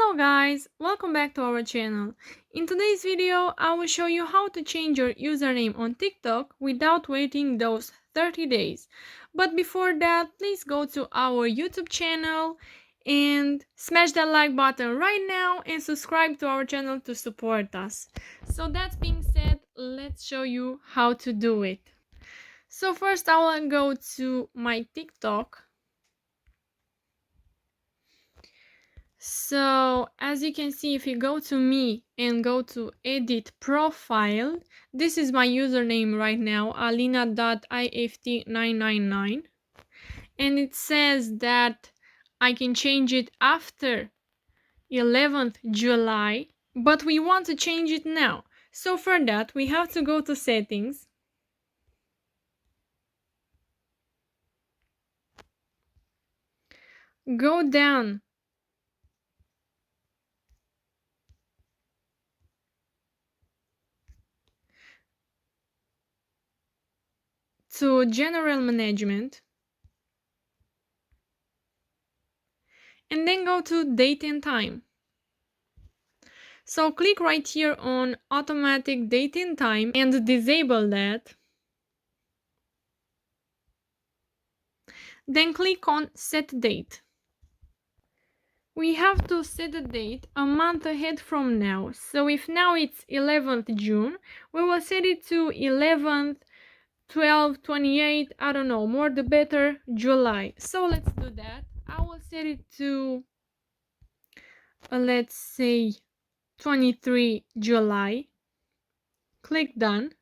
Hello guys, welcome back to our channel. In today's video, I will show you how to change your username on TikTok without waiting those 30 days. But before that, please go to our YouTube channel and smash that like button right now and subscribe to our channel to support us. So that being said, let's show you how to do it. So first I will go to my TikTok. So as you can see, if you go to me and go to edit profile, this is my username right now, alina.ift999, and it says that I can change it after 11th July, but we want to change it now. So for that we have to go to settings, go down to general management, and then go to date and time. So click right here on automatic date and time and disable that. Then click on set date. We have to set the date a month ahead from now. So if now it's 11th June, we will set it to 11th, 12th, 28th, I don't know, more the better, July. So let's do that. I will set it to, let's say, 23 July. Click done.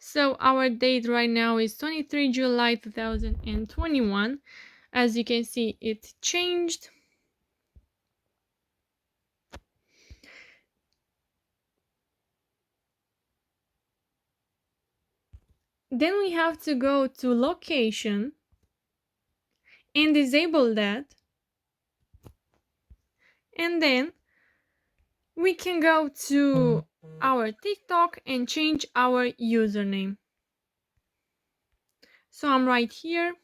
So our date right now is 23 July 2021. As you can see, it changed. Then we have to go to location and disable that. And then we can go to our TikTok and change our username. So I'm right here.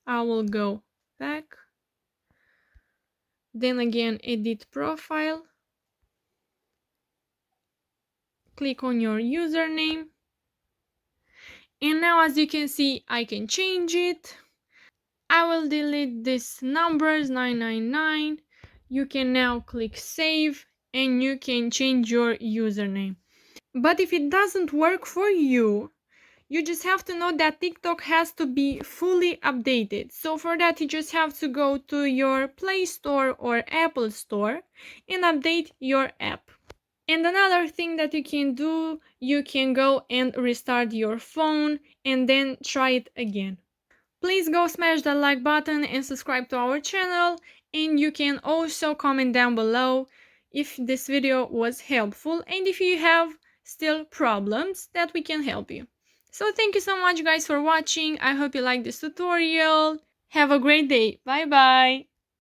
I will go back. Then again, edit profile. Click on your username. And now as you can see, I can change it. I will delete this numbers 999. You can now click save and you can change your username. But if it doesn't work for you, you just have to know that TikTok has to be fully updated. So for that, you just have to go to your Play Store or Apple Store and update your app. And another thing that you can do, you can go and restart your phone and then try it again. Please go smash that like button and subscribe to our channel, and you can also comment down below if this video was helpful and if you have still problems that we can help you. So thank you so much guys for watching. I hope you liked this tutorial. Have a great day. Bye bye.